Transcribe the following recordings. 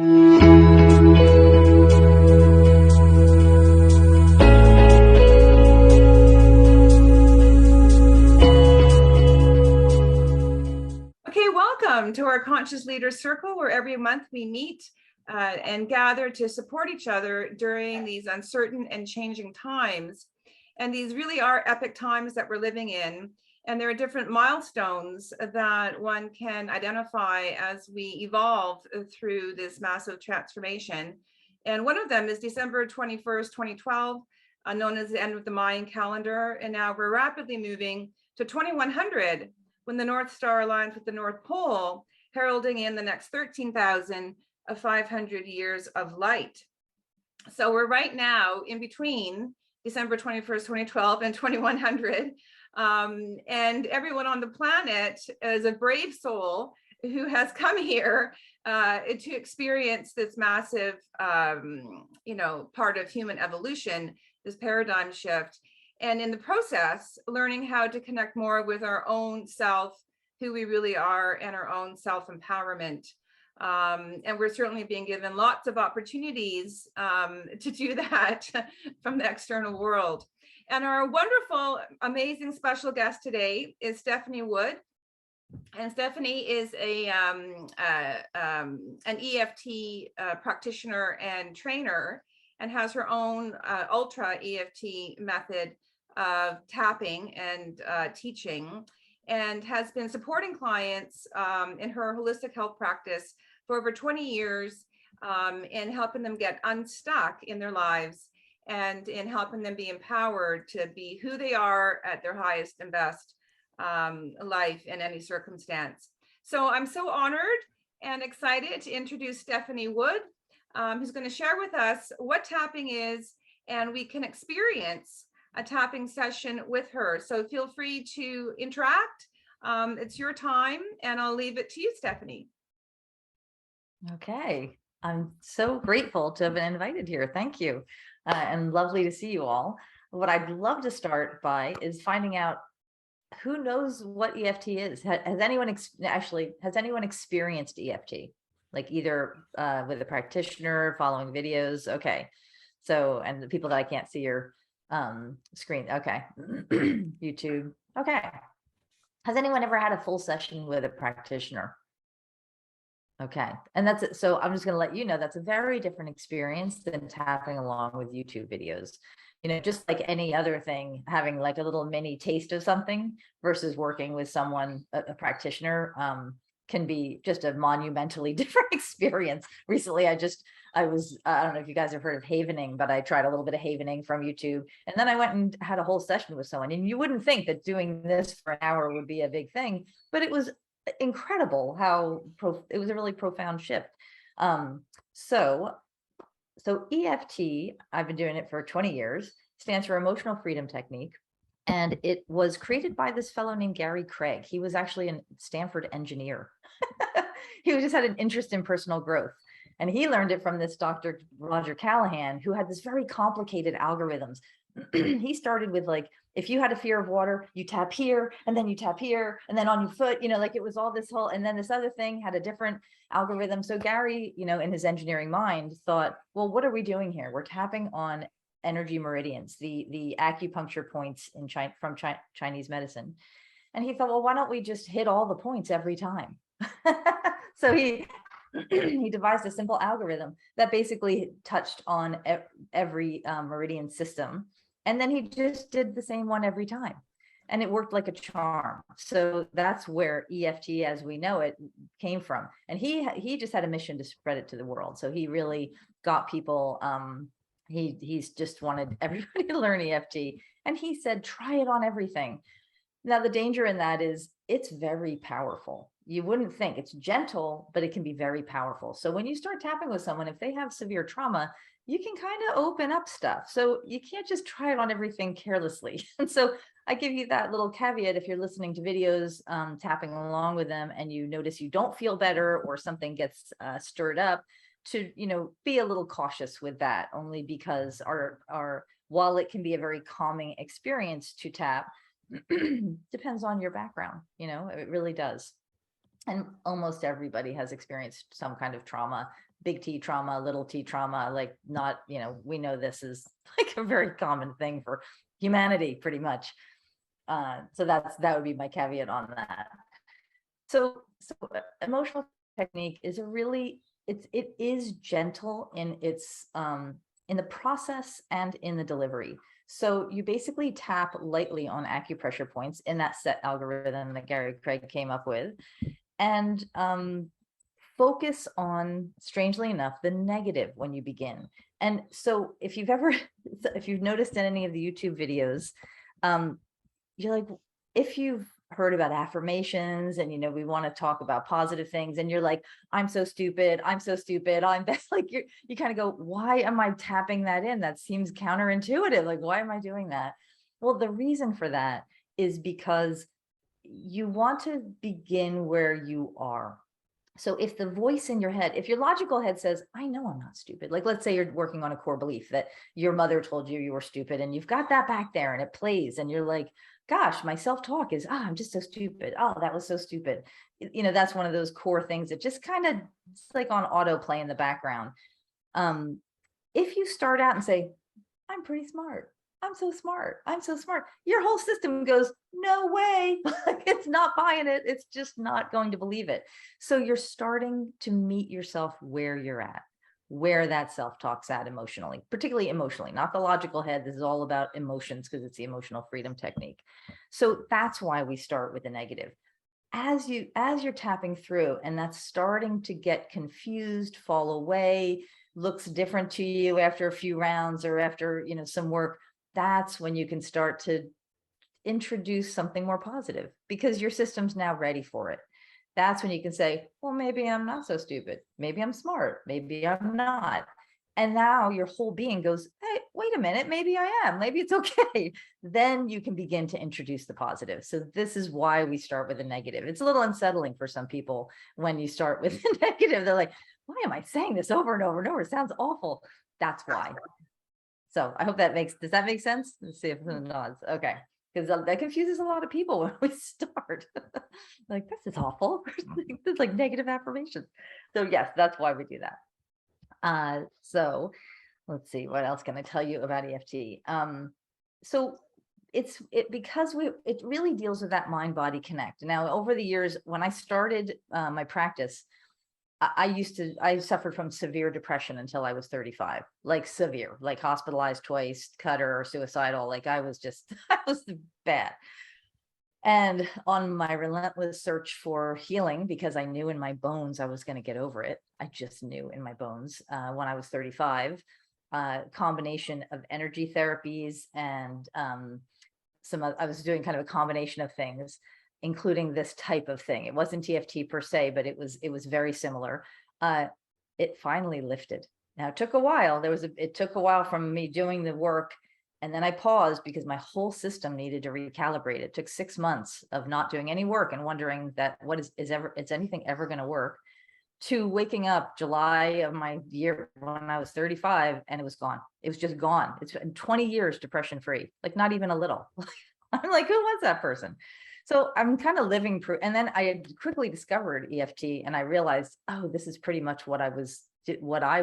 Welcome to our Conscious Leaders Circle, where every month we meet and gather to support each other during these uncertain and changing times. And these really are epic times that we're living in. And there are different milestones that one can identify as we evolve through this massive transformation. And one of them is December 21st, 2012, known as the end of the Mayan calendar. And now we're rapidly moving to 2100, when the North Star aligns with the North Pole, heralding in the next 13,500 years of light. So we're right now in between December 21st, 2012 and 2100. And everyone on the planet is a brave soul who has come here to experience this massive, part of human evolution, this paradigm shift. And in the process, learning how to connect more with our own self, who we really are, and our own self-empowerment. And we're certainly being given lots of opportunities to do that from the external world. And our wonderful, amazing special guest today is Stephanie Wood. And Stephanie is an EFT practitioner and trainer, and has her own ultra EFT method of tapping and teaching, and has been supporting clients in her holistic health practice for over 20 years, in helping them get unstuck in their lives, and in helping them be empowered to be who they are at their highest and best life in any circumstance. So I'm so honored and excited to introduce Stephanie Wood, who's going to share with us what tapping is, and we can experience a tapping session with her. So feel free to interact. It's your time, and I'll leave it to you, Stephanie. Okay, I'm so grateful to have been invited here. Thank you, and lovely to see you all. What I'd love to start by is finding out who knows what EFT is. Has anyone experienced EFT? Like either with a practitioner, following videos? Okay, so, and the people that I can't see your screen. Okay. YouTube. Okay. Has anyone ever had a full session with a practitioner? Okay. And that's it. So I'm just going to let you know that's a very different experience than tapping along with YouTube videos. Just like any other thing, having like a little mini taste of something versus working with someone, a practitioner, can be just a monumentally different experience. Recently, I don't know if you guys have heard of havening, but I tried a little bit of havening from YouTube. And then I went and had a whole session with someone. And you wouldn't think that doing this for an hour would be a big thing, but it was incredible how it was a really profound shift. So EFT, I've been doing it for 20 years, stands for Emotional Freedom Technique. And it was created by this fellow named Gary Craig. He was actually a Stanford engineer. He just had an interest in personal growth. And he learned it from this Dr. Roger Callahan, who had this very complicated algorithms. He started with like, if you had a fear of water, you tap here, and then you tap here, and then on your foot, like it was all this whole, and then this other thing had a different algorithm. So Gary, in his engineering mind thought, well, what are we doing here? We're tapping on energy meridians, the acupuncture points from Chinese medicine. And he thought, well, why don't we just hit all the points every time? So he devised a simple algorithm that basically touched on every meridian system. And then he just did the same one every time. And it worked like a charm. So that's where EFT as we know it came from. And he just had a mission to spread it to the world. So he really got people, he's just wanted everybody to learn EFT. And he said, try it on everything. Now, the danger in that is it's very powerful. You wouldn't think. It's gentle, but it can be very powerful. So when you start tapping with someone, if they have severe trauma, you can kind of open up stuff. So you can't just try it on everything carelessly. And so I give you that little caveat if you're listening to videos, tapping along with them, and you notice you don't feel better or something gets stirred up, to be a little cautious with that, only because our while it can be a very calming experience to tap, depends on your background. It really does. And almost everybody has experienced some kind of trauma, big T trauma, little T trauma, like not, we know this is like a very common thing for humanity pretty much. So that would be my caveat on that. So emotional technique is it is gentle in its in the process and in the delivery. So you basically tap lightly on acupressure points in that set algorithm that Gary Craig came up with, and focus on, strangely enough, the negative when you begin. And so if you've noticed in any of the YouTube videos, you're like, if you've heard about affirmations and, we want to talk about positive things, and you're like, I'm so stupid, I'm best, like you kind of go, why am I tapping that in? That seems counterintuitive. Like, why am I doing that? Well, the reason for that is because you want to begin where you are. So if the voice in your head, if your logical head says, I know I'm not stupid, like let's say you're working on a core belief that your mother told you were stupid, and you've got that back there and it plays, and you're like, gosh, my self-talk is, I'm just so stupid. Oh, that was so stupid. That's one of those core things that just kind of, it's like on autoplay in the background. If you start out and say, I'm pretty smart, I'm so smart, I'm so smart, your whole system goes, no way. It's not buying it. It's just not going to believe it. So you're starting to meet yourself where you're at, where that self-talk's at emotionally, particularly emotionally, not the logical head. This is all about emotions because it's the emotional freedom technique. So that's why we start with the negative. As you're tapping through, and that's starting to get confused, fall away, looks different to you after a few rounds or after, some work, that's when you can start to introduce something more positive, because your system's now ready for it. That's when you can say, well, maybe I'm not so stupid. Maybe I'm smart. Maybe I'm not. And now your whole being goes, hey, wait a minute, maybe I am. Maybe it's okay. Then you can begin to introduce the positive. So this is why we start with a negative. It's a little unsettling for some people when you start with a negative. They're like, why am I saying this over and over and over? It sounds awful. That's why. So I hope does that make sense? Let's see if it nods. Okay. Because that confuses a lot of people when we start. Like, this is awful. This is like negative affirmations. So yes, that's why we do that. So let's see, what else can I tell you about EFT? So because it really deals with that mind-body connect. Now, over the years, when I started my practice, I suffered from severe depression until I was 35, like severe, like hospitalized twice, cutter, or suicidal. Like I was bad. And on my relentless search for healing, because I knew in my bones I was going to get over it. I just knew in my bones when I was 35, combination of energy therapies and I was doing kind of a combination of things, including this type of thing. It wasn't EFT per se, but it was very similar. It finally lifted. Now it took a while. It took a while from me doing the work, and then I paused because my whole system needed to recalibrate. It took 6 months of not doing any work and wondering that is anything ever going to work, to waking up July of my year when I was 35 and it was gone. It was just gone. It's been 20 years depression free, like not even a little. I'm like, who was that person? So I'm kind of living proof. And then I quickly discovered EFT, and I realized, oh, this is pretty much what I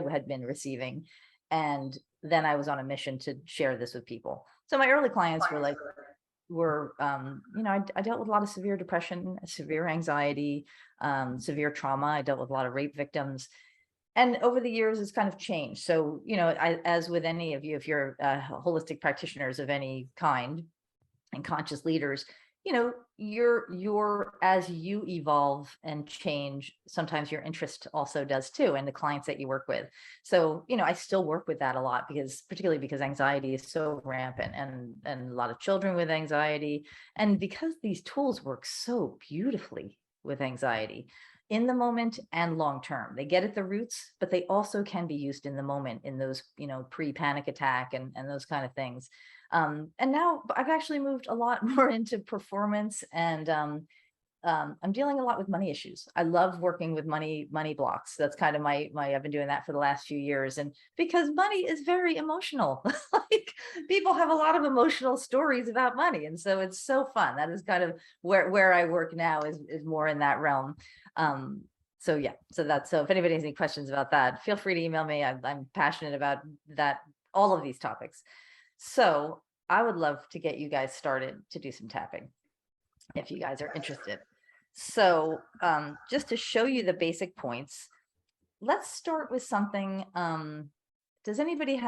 had been receiving. And then I was on a mission to share this with people. So my early clients I dealt with a lot of severe depression, severe anxiety, severe trauma. I dealt with a lot of rape victims. And over the years, it's kind of changed. So, as with any of you, if you're holistic practitioners of any kind and conscious leaders, you're as you evolve and change, sometimes your interest also does too, and the clients that you work with. So, I still work with that a lot, particularly because anxiety is so rampant, and a lot of children with anxiety, and because these tools work so beautifully with anxiety in the moment and long term. They get at the roots, but they also can be used in the moment in those, pre-panic attack and those kind of things. And now I've actually moved a lot more into performance and I'm dealing a lot with money issues. I love working with money blocks. That's kind of my I've been doing that for the last few years. And because money is very emotional, like people have a lot of emotional stories about money. And so it's so fun. That is kind of where I work now is more in that realm. So yeah, so if anybody has any questions about that, feel free to email me. I'm passionate about that, all of these topics. So I would love to get you guys started to do some tapping if you guys are interested. So just to show you the basic points, let's start with something. Does anybody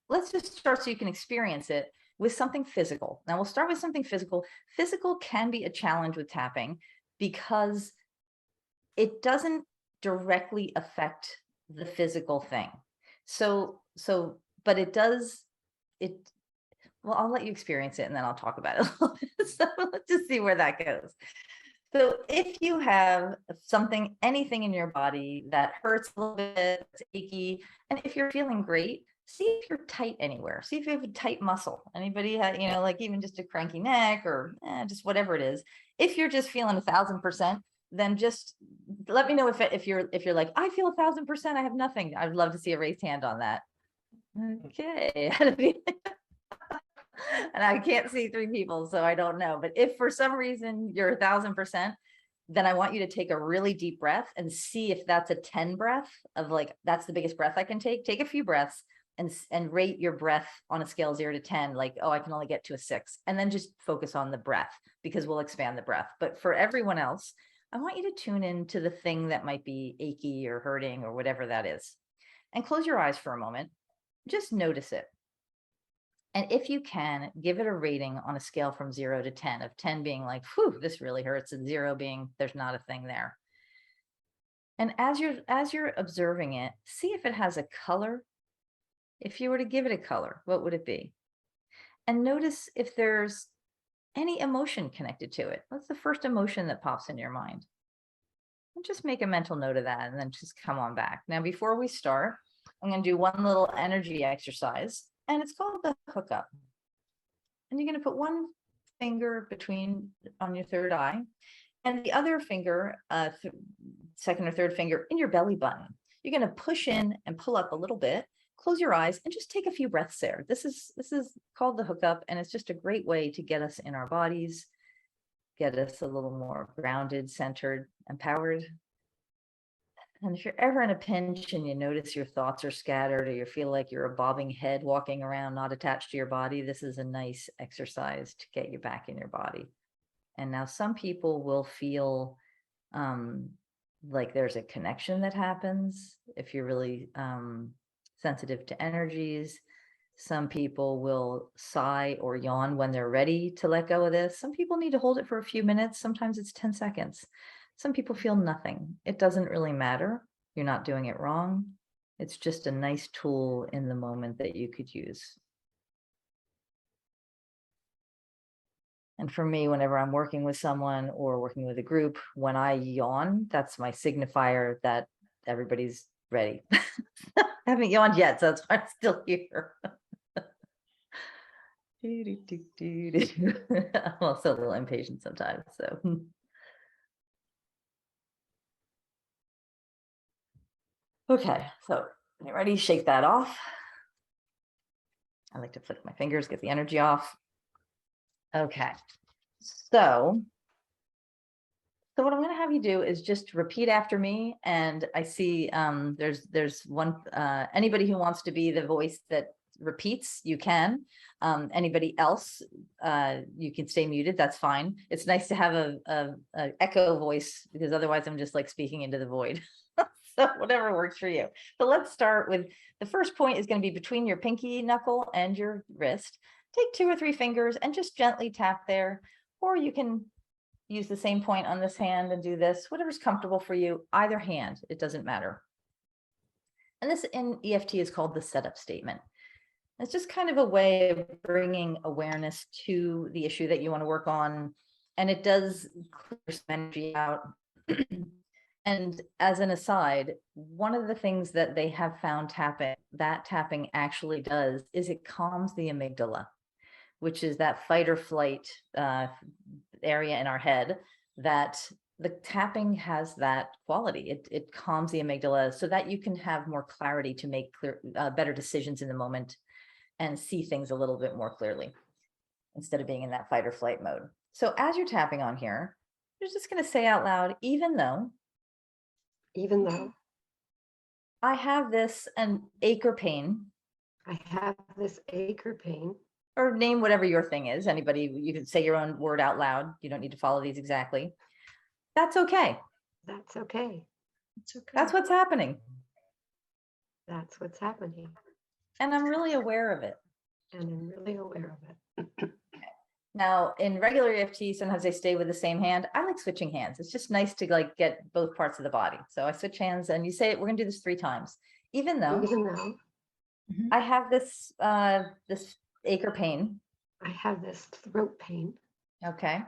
let's just start so you can experience it with something physical. Now we'll start with something physical. Physical can be a challenge with tapping because it doesn't directly affect the physical thing. But it does, well, I'll let you experience it and then I'll talk about it a little bit. So let's just see where that goes. So if you have anything in your body that hurts a little bit, it's achy, and if you're feeling great, see if you're tight anywhere. See if you have a tight muscle. Anybody have, like even just a cranky neck or just whatever it is. If you're just feeling 1,000%, then just let me know if you're like, I feel 1,000%, I have nothing. I'd love to see a raised hand on that. Okay. And I can't see 3 people, so I don't know. But if for some reason you're 1,000%, then I want you to take a really deep breath and see if that's a 10 breath of like, that's the biggest breath I can take. Take a few breaths and rate your breath on a scale 0 to 10, like, oh, I can only get to a 6. And then just focus on the breath because we'll expand the breath. But for everyone else, I want you to tune into the thing that might be achy or hurting or whatever that is. And close your eyes for a moment. Just notice it. And if you can, give it a rating on a scale from 0 to 10, of 10 being like, whew, this really hurts, and 0 being there's not a thing there. And as you're observing it, see if it has a color. If you were to give it a color, what would it be? And notice if there's any emotion connected to it. What's the first emotion that pops in your mind? And just make a mental note of that and then just come on back. Now, before we start, I'm going to do one little energy exercise. And it's called the hookup. And you're going to put one finger on your third eye and the other finger, second or third finger in your belly button. You're going to push in and pull up a little bit, close your eyes and just take a few breaths there. This is called the hookup, and it's just a great way to get us in our bodies, get us a little more grounded, centered, empowered. And if you're ever in a pinch and you notice your thoughts are scattered or you feel like you're a bobbing head walking around, not attached to your body, this is a nice exercise to get you back in your body. And now some people will feel like there's a connection that happens if you're really sensitive to energies. Some people will sigh or yawn when they're ready to let go of this. Some people need to hold it for a few minutes. Sometimes it's 10 seconds. Some people feel nothing. It doesn't really matter. You're not doing it wrong. It's just a nice tool in the moment that you could use. And for me, whenever I'm working with someone or working with a group, when I yawn, that's my signifier that everybody's ready. I haven't yawned yet, so that's why I'm still here. I'm also a little impatient sometimes, so. Okay, so you ready? Shake that off. I like to flick my fingers, get the energy off. Okay, so what I'm going to have you do is just repeat after me. And I see there's one, anybody who wants to be the voice that repeats, you can. Anybody else, you can stay muted. That's fine. It's nice to have a echo voice because otherwise I'm just like speaking into the void. So whatever works for you. So let's start with the first point is going to be between your pinky knuckle and your wrist. Take 2 or 3 fingers and just gently tap there, or you can use the same point on this hand and do this, whatever's comfortable for you, either hand, it doesn't matter. And this in EFT is called the setup statement. It's just kind of a way of bringing awareness to the issue that you want to work on. And it does clear some energy out. And as an aside, one of the things that they have found tapping actually does is it calms the amygdala, which is that fight or flight area in our head that the tapping has that quality. It calms the amygdala so that you can have more clarity to make better decisions in the moment and see things a little bit more clearly instead of being in that fight or flight mode. So as you're tapping on here, you're just going to say out loud, even though I have this an ache or pain, or name whatever your thing is. Anybody, you can say your own word out loud. You don't need to follow these exactly. That's okay. That's okay. It's okay. That's what's happening. That's what's happening. And I'm really aware of it. And I'm really aware of it. Now, in regular EFT, sometimes they stay with the same hand. I like switching hands. It's just nice to like get both parts of the body. So I switch hands and you say, we're going to do this 3 times. Even though I have this, this ache or pain. I have this throat pain. Okay.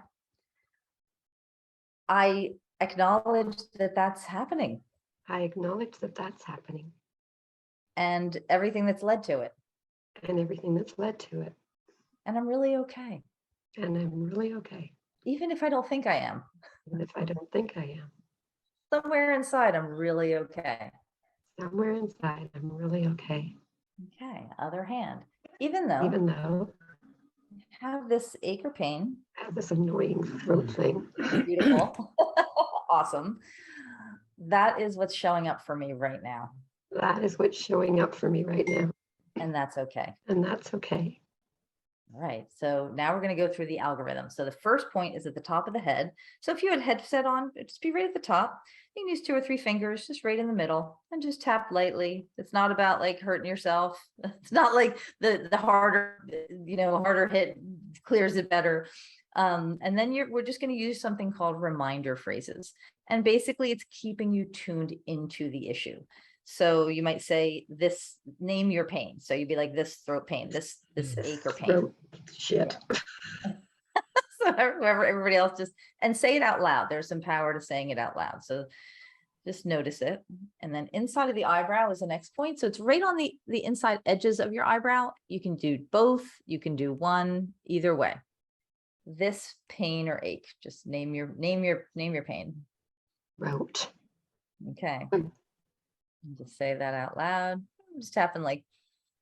I acknowledge that that's happening. I acknowledge that that's happening. And everything that's led to it. And everything that's led to it. And I'm really okay. And I'm really okay. Even if I don't think I am. Even if I don't think I am. Somewhere inside, I'm really okay. Somewhere inside, I'm really okay. Okay, other hand. Even though I have this ache or pain. I have this annoying throat thing. Beautiful. Awesome. That is what's showing up for me right now. That is what's showing up for me right now. And that's okay. And that's okay. All right. So now we're going to go through the algorithm. So the first point is at the top of the head. So if you had headset on, it'd just be right at the top. You can use 2 or 3 fingers, just right in the middle, and just tap lightly. It's not about like hurting yourself. It's not like the harder, harder hit clears it better. And then we're just going to use something called reminder phrases. And basically it's keeping you tuned into the issue. So you might say this, name your pain. So you'd be like this throat pain, this ache or pain. Throat shit. So everybody else just, and say it out loud. There's some power to saying it out loud. So just notice it. And then inside of the eyebrow is the next point. So it's right on the inside edges of your eyebrow. You can do both. You can do one, either way. This pain or ache, just name your pain. Throat. Okay. Just say that out loud. I'm just tapping like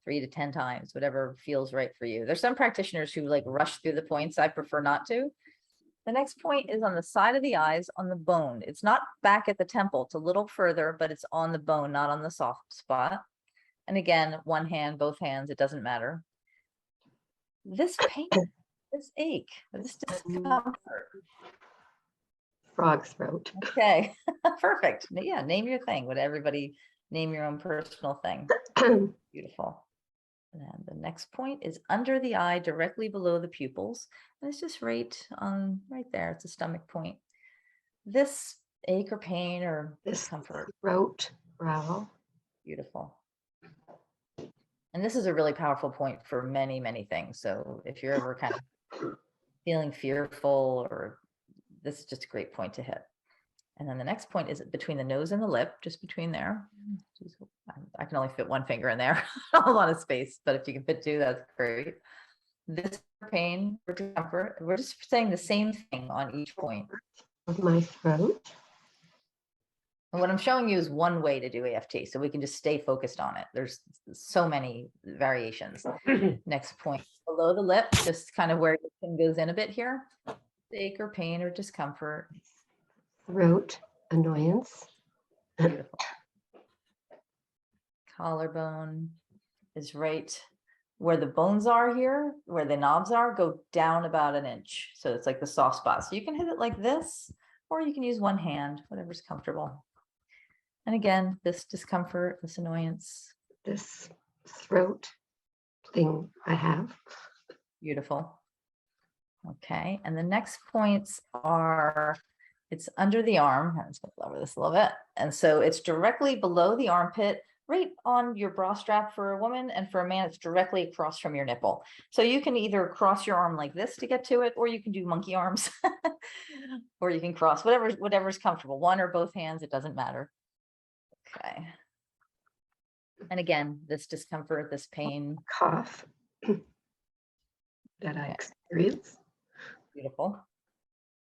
3 to 10 times, whatever feels right for you. There's some practitioners who like rush through the points. I prefer not to. The next point is on the side of the eyes, on the bone. It's not back at the temple. It's a little further, but it's on the bone, not on the soft spot. And again, one hand, both hands, it doesn't matter. This pain, this ache, this discomfort. Frog throat. Okay, perfect. Yeah, name your thing. Would everybody name your own personal thing? Beautiful. And then the next point is under the eye, directly below the pupils. And it's just right there. It's a stomach point. This ache or pain or discomfort. Throat growl. Beautiful. And this is a really powerful point for many, many things. So if you're ever kind of feeling fearful, or this is just a great point to hit. And then the next point is between the nose and the lip, just between there. I can only fit 1 finger in there, a lot of space, but if you can fit 2, that's great. This pain or discomfort, we're just saying the same thing on each point. Of my throat. And what I'm showing you is one way to do EFT, so we can just stay focused on it. There's so many variations. Next point, below the lip, just kind of where your chin goes in a bit here. Ache or pain or discomfort. Throat annoyance. Beautiful. Collarbone is right where the bones are here, where the knobs are, go down about 1 inch. So it's like the soft spot. So you can hit it like this, or you can use one hand, whatever's comfortable. And again, this discomfort, this annoyance. This throat thing I have. Beautiful. Okay, and the next points are, it's under the arm. I'm just going to lower this a little bit. And so it's directly below the armpit, right on your bra strap for a woman, and for a man, it's directly across from your nipple. So you can either cross your arm like this to get to it, or you can do monkey arms, or you can cross whatever's comfortable, one or both hands, it doesn't matter. Okay. And again, this discomfort, this pain. Cough that I experience. Beautiful.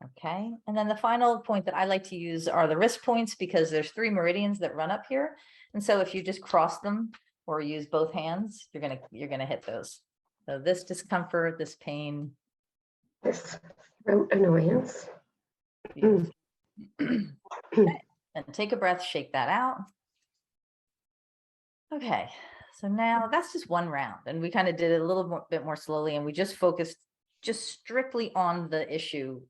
Okay. And then the final point that I like to use are the wrist points, because there's 3 meridians that run up here. And so if you just cross them or use both hands, you're going to hit those. So this discomfort, this pain. This throat annoyance. Okay. And take a breath, shake that out. Okay. So now that's just one round, and we kind of did it a little bit more slowly, and we just focused just strictly on the issue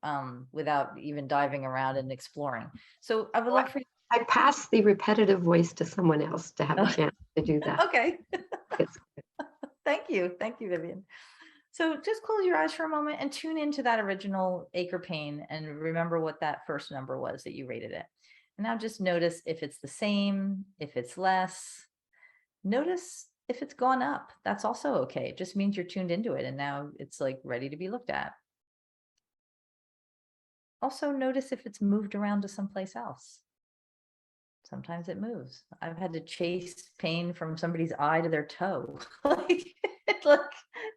without even diving around and exploring. So I would love for you. I pass the repetitive voice to someone else to have a chance to do that. Okay. It's Thank you. Thank you, Vivian. So just close your eyes for a moment and tune into that original ache or pain and remember what that first number was that you rated it. And now just notice if it's the same, if it's less. Notice if it's gone up. That's also okay. It just means you're tuned into it and now it's like ready to be looked at. Also notice if it's moved around to someplace else. Sometimes it moves. I've had to chase pain from somebody's eye to their toe.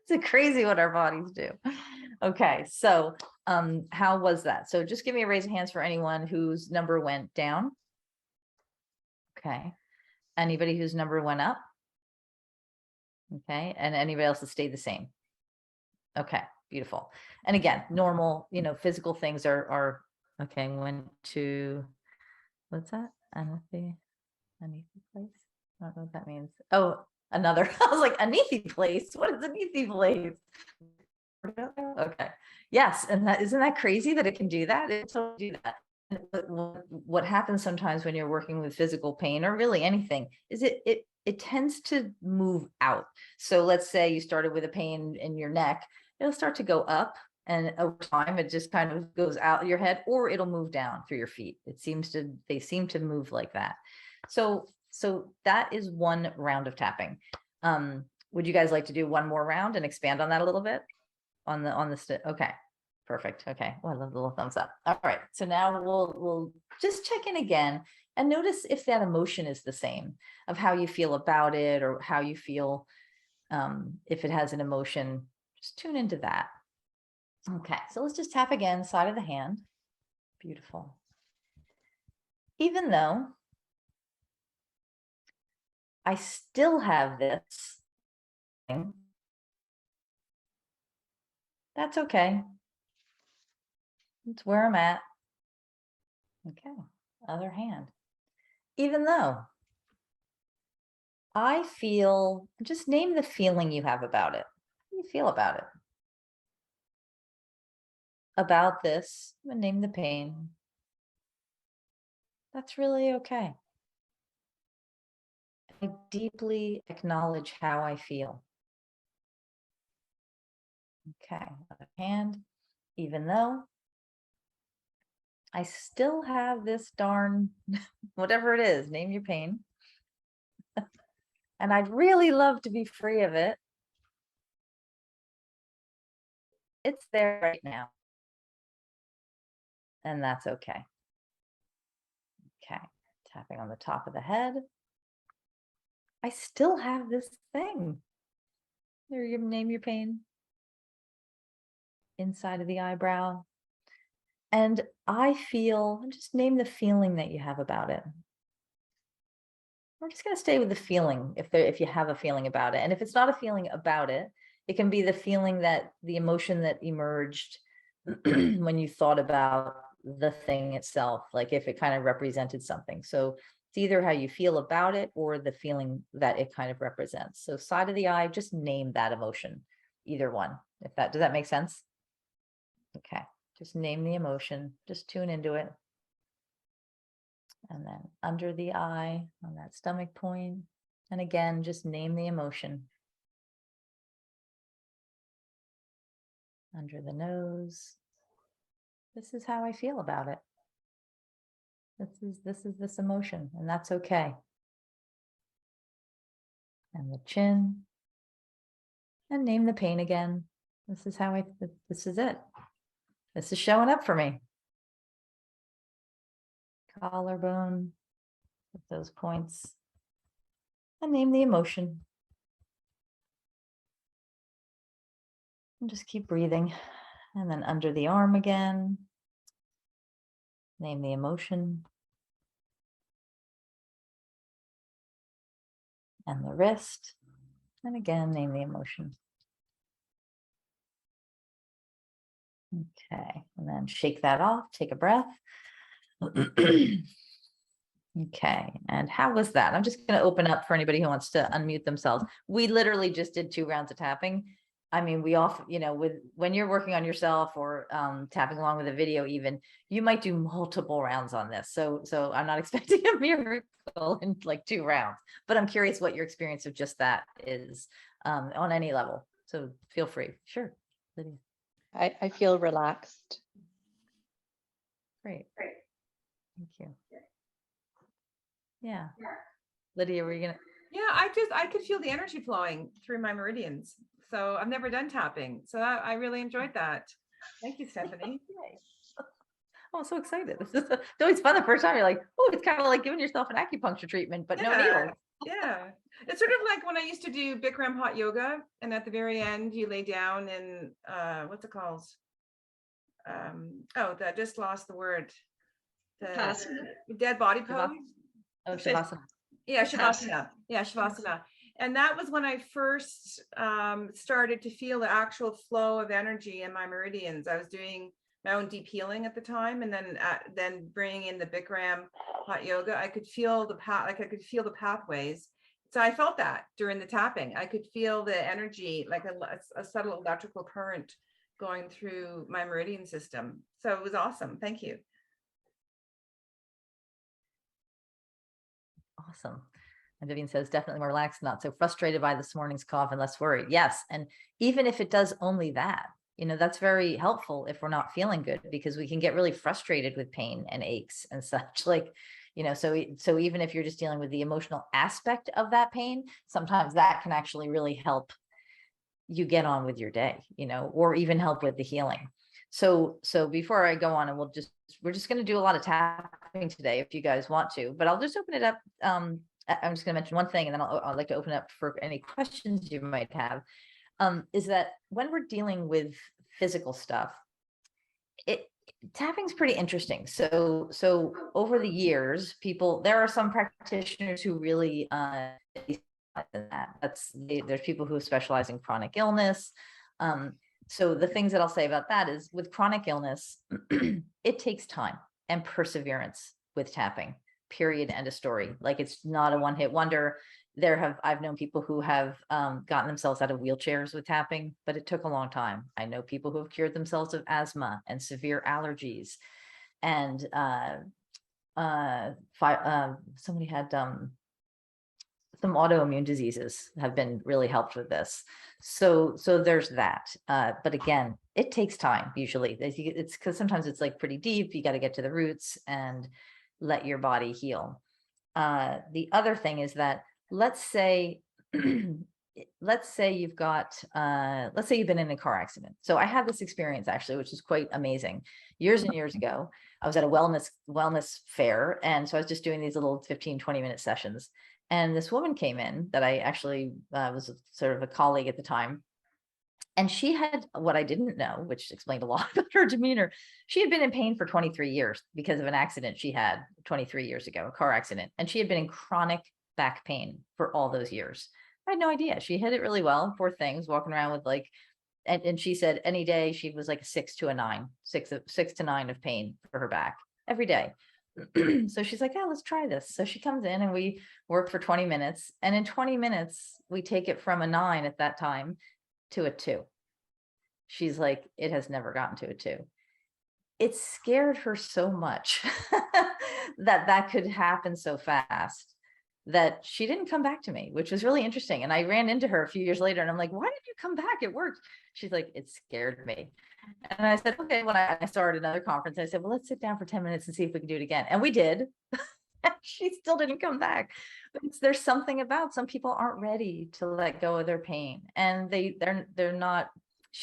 It's crazy what our bodies do. Okay, so how was that? So just give me a raise of hands for anyone whose number went down. Okay. Anybody whose number went up? Okay, and anybody else that stayed the same? Okay, beautiful. And again, normal, physical things are okay. Went to, what's that? Another place? I don't know what that means. Oh, another. I was like, Anithi place. What is Anithi place? Okay. Yes. And isn't that crazy that it can do that? It totally do that. What happens sometimes when you're working with physical pain or really anything is it tends to move out. So let's say you started with a pain in your neck, it'll start to go up, and over time it just kind of goes out your head, or it'll move down through your feet. They seem to move like that. So that is one round of tapping. Would you guys like to do one more round and expand on that a little bit okay. Perfect. Okay. Well, I love the little thumbs up. All right. So now we'll just check in again and notice if that emotion is the same, of how you feel about it or how you feel if it has an emotion. Just tune into that. Okay. So let's just tap again, side of the hand. Beautiful. Even though I still have this thing, that's okay. It's where I'm at. Okay. Other hand. Even though I feel, just name the feeling you have about it. How do you feel about it? About this, and name the pain. That's really okay. I deeply acknowledge how I feel. Okay, other hand. Even though I still have this darn, whatever it is, name your pain. And I'd really love to be free of it. It's there right now. And that's okay. Okay, tapping on the top of the head. I still have this thing. There, you name your pain. Inside of the eyebrow. And I feel, just name the feeling that you have about it. We're just going to stay with the feeling if you have a feeling about it. And if it's not a feeling about it, it can be the feeling that the emotion that emerged when you thought about the thing itself, like if it kind of represented something. So it's either how you feel about it or the feeling that it kind of represents. So side of the eye, just name that emotion, either one. Does that make sense? Okay, just name the emotion, just tune into it. And then under the eye on that stomach point. And again, just name the emotion. Under the nose. This is how I feel about it. This is this emotion, and that's okay. And the chin. And name the pain again. This is this is it. This is showing up for me. Collarbone, with those points. And name the emotion. And just keep breathing. And then under the arm again. Name the emotion. And the wrist. And again, name the emotion. Okay, and then shake that off, take a breath. Okay, and how was that? I'm just going to open up for anybody who wants to unmute themselves. We literally just did 2 rounds of tapping. I mean, we often, you know, when you're working on yourself or tapping along with a video, even you might do multiple rounds on this. So I'm not expecting a miracle in like 2 rounds, but I'm curious what your experience of just that is on any level. So feel free. Sure. Lydia. I feel relaxed. Great. Thank you. Yeah. Lydia, were you gonna? Yeah, I could feel the energy flowing through my meridians. So I've never done tapping. So I really enjoyed that. Thank you, Stephanie. Oh, I'm so excited. It's always fun the first time. You're like, oh, it's kind of like giving yourself an acupuncture treatment, but no needles. Yeah. It's sort of like when I used to do Bikram hot yoga, and at the very end you lay down in what's it called? I just lost the word. The dead body pose. Oh, Shavasana. Yeah, Shavasana. Yeah, Shavasana. And that was when I first started to feel the actual flow of energy in my meridians. I was doing my own deep healing at the time, and then bringing in the Bikram hot yoga, I could feel the I could feel the pathways. So I felt that during the tapping. I could feel the energy, like a subtle electrical current going through my meridian system. So it was awesome. Thank you. Awesome. And Vivian says, definitely more relaxed, not so frustrated by this morning's cough and less worried. Yes. And even if it does only that, you know, that's very helpful if we're not feeling good, because we can get really frustrated with pain and aches and such. Like, you know, so even if you're just dealing with the emotional aspect of that pain, sometimes that can actually really help you get on with your day, you know, or even help with the healing. So before I go on, and we're just going to do a lot of tapping today if you guys want to, but I'll just open it up. I'm just going to mention one thing, and then I'd like to open up for any questions you might have. Is that when we're dealing with physical stuff, tapping's pretty interesting. So over the years, there are some practitioners who really there's people who specialize in chronic illness. So the things that I'll say about that is, with chronic illness, it takes time and perseverance with tapping, period, end of story. Like, it's not a one-hit wonder. I've known people who have gotten themselves out of wheelchairs with tapping, but it took a long time. I know people who have cured themselves of asthma and severe allergies, and somebody had some autoimmune diseases have been really helped with this. So there's that. But again, it takes time usually. It's because sometimes it's like pretty deep. You got to get to the roots and let your body heal. The other thing is that, let's say you've been in a car accident. So I had this experience actually, which is quite amazing. Years and years ago, I was at a wellness fair. And so I was just doing these little 15-20-minute sessions. And this woman came in that I actually was sort of a colleague at the time. And she had, what I didn't know, which explained a lot about her demeanor. She had been in pain for 23 years because of an accident she had 23 years ago, a car accident. And she had been in chronic back pain for all those years. I had no idea. She hid it really well. Poor things, walking around with like, and she said any day she was like a 6 to 9 of pain for her back every day. So she's like, oh, let's try this. So she comes in and we work for 20 minutes. And in 20 minutes, we take it from a 9 at that time to a 2. She's like, it has never gotten to a 2. It scared her so much that could happen so fast that she didn't come back to me, which was really interesting. And I ran into her a few years later and I'm like, why did you come back? It worked. She's like, it scared me. And I said, okay, when I started another conference, I said, well, let's sit down for 10 minutes and see if we can do it again. And we did. She still didn't come back. But there's something about, some people aren't ready to let go of their pain, and they're not.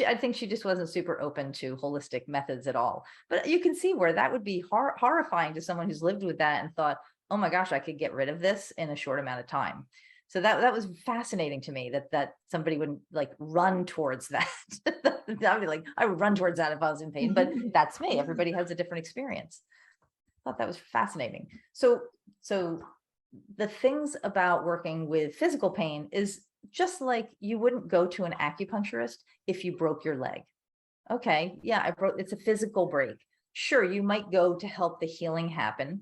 I think she just wasn't super open to holistic methods at all. But you can see where that would be horrifying to someone who's lived with that and thought, oh my gosh, I could get rid of this in a short amount of time. So that was fascinating to me, that somebody would like run towards that. I'd be like, I would run towards that if I was in pain, but that's me. Everybody has a different experience. thought that was fascinating. So the things about working with physical pain is just like you wouldn't go to an acupuncturist if you broke your leg. Okay, yeah, it's a physical break. Sure, you might go to help the healing happen.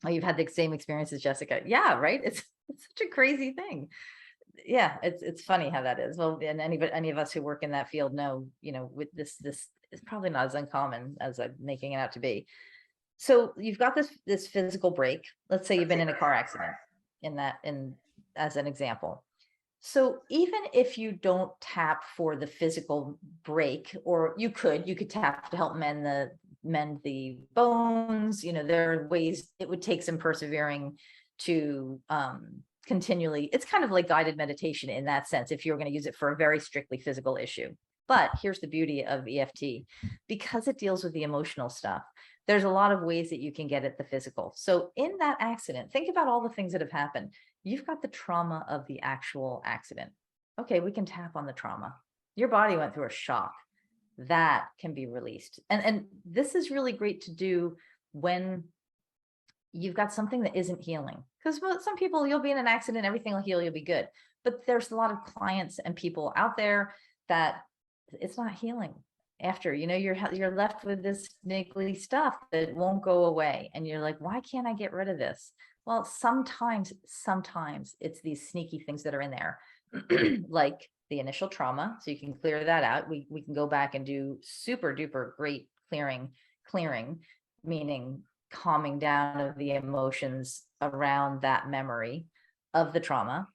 Oh, you've had the same experience as Jessica. Yeah, right. It's such a crazy thing. Yeah, it's funny how that is. Well, and any of us who work in that field know, with this is probably not as uncommon as I'm making it out to be. So you've got this physical break. Let's say you've been in a car accident as an example. So even if you don't tap for the physical break, or you could tap to help mend the bones, there are ways. It would take some persevering to continually. It's kind of like guided meditation in that sense, if you're going to use it for a very strictly physical issue. But here's the beauty of EFT, because it deals with the emotional stuff. There's a lot of ways that you can get at the physical. So in that accident, think about all the things that have happened. You've got the trauma of the actual accident. Okay, we can tap on the trauma. Your body went through a shock. That can be released. And this is really great to do when you've got something that isn't healing. Because some people, you'll be in an accident, everything will heal, you'll be good. But there's a lot of clients and people out there that it's not healing. After, you're left with this niggly stuff that won't go away. And you're like, why can't I get rid of this? Well, sometimes it's these sneaky things that are in there, like the initial trauma. So you can clear that out. We can go back and do super duper great clearing, meaning calming down of the emotions around that memory of the trauma.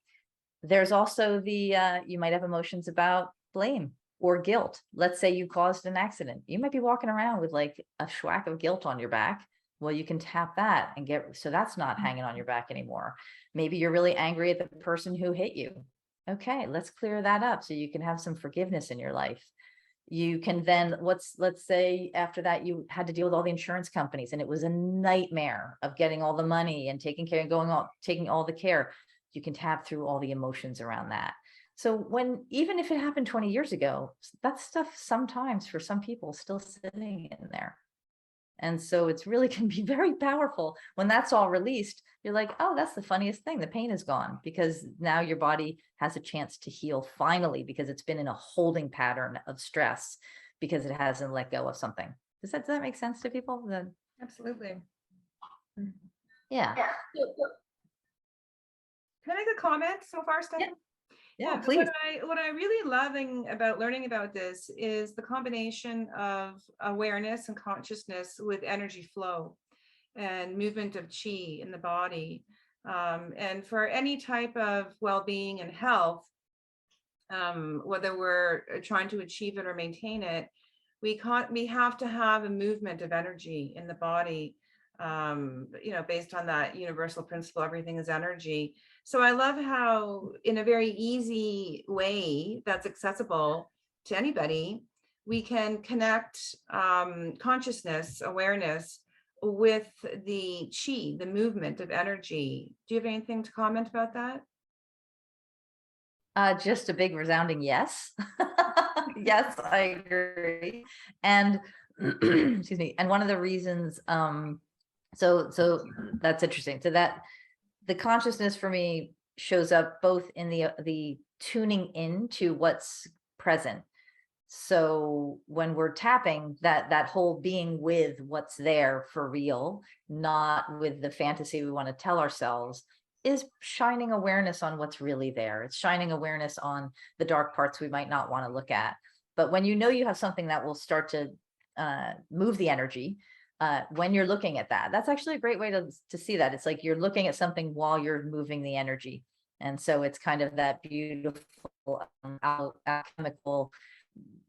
There's also you might have emotions about blame or guilt. Let's say you caused an accident. You might be walking around with like a schwack of guilt on your back. Well, you can tap that and so that's not hanging on your back anymore. Maybe you're really angry at the person who hit you. Okay, let's clear that up so you can have some forgiveness in your life. You can then, let's say after that, you had to deal with all the insurance companies and it was a nightmare of getting all the money and taking all the care. You can tap through all the emotions around that. So even if it happened 20 years ago, that stuff sometimes for some people still sitting in there. And so it's really can be very powerful when that's all released. You're like, oh, that's the funniest thing. The pain is gone because now your body has a chance to heal finally, because it's been in a holding pattern of stress because it hasn't let go of something. Does that make sense to people? Absolutely. Yeah. Can I make a comment so far, Stephanie? Yeah, please. What I really loving about learning about this is the combination of awareness and consciousness with energy flow and movement of chi in the body. And for any type of well-being and health, whether we're trying to achieve it or maintain it, we have to have a movement of energy in the body, based on that universal principle, everything is energy. So I love how in a very easy way that's accessible to anybody, we can connect consciousness, awareness with the chi, the movement of energy. Do you have anything to comment about that? Just a big resounding yes. Yes, I agree. And excuse me. And one of the reasons, so that's interesting. So that the consciousness for me shows up both in the tuning into what's present. So when we're tapping, that whole being with what's there for real, not with the fantasy we want to tell ourselves, is shining awareness on what's really there. It's shining awareness on the dark parts we might not want to look at. But when you have something that will start to move the energy, when you're looking at that, that's actually a great way to see that. It's like you're looking at something while you're moving the energy. And so it's kind of that beautiful alchemical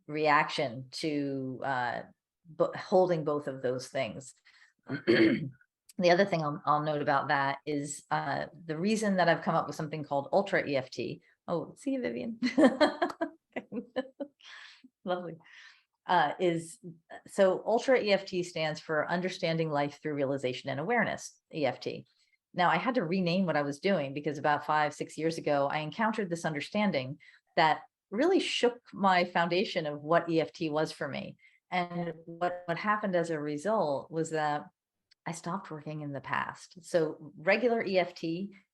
reaction to holding both of those things. The other thing I'll note about that is the reason that I've come up with something called Ultra EFT. Oh, see you, Vivian. Lovely. So Ultra EFT stands for Understanding Life Through Realization and Awareness, EFT. Now I had to rename what I was doing because about 5-6 years ago, I encountered this understanding that really shook my foundation of what EFT was for me. And what happened as a result was that I stopped working in the past. So regular EFT,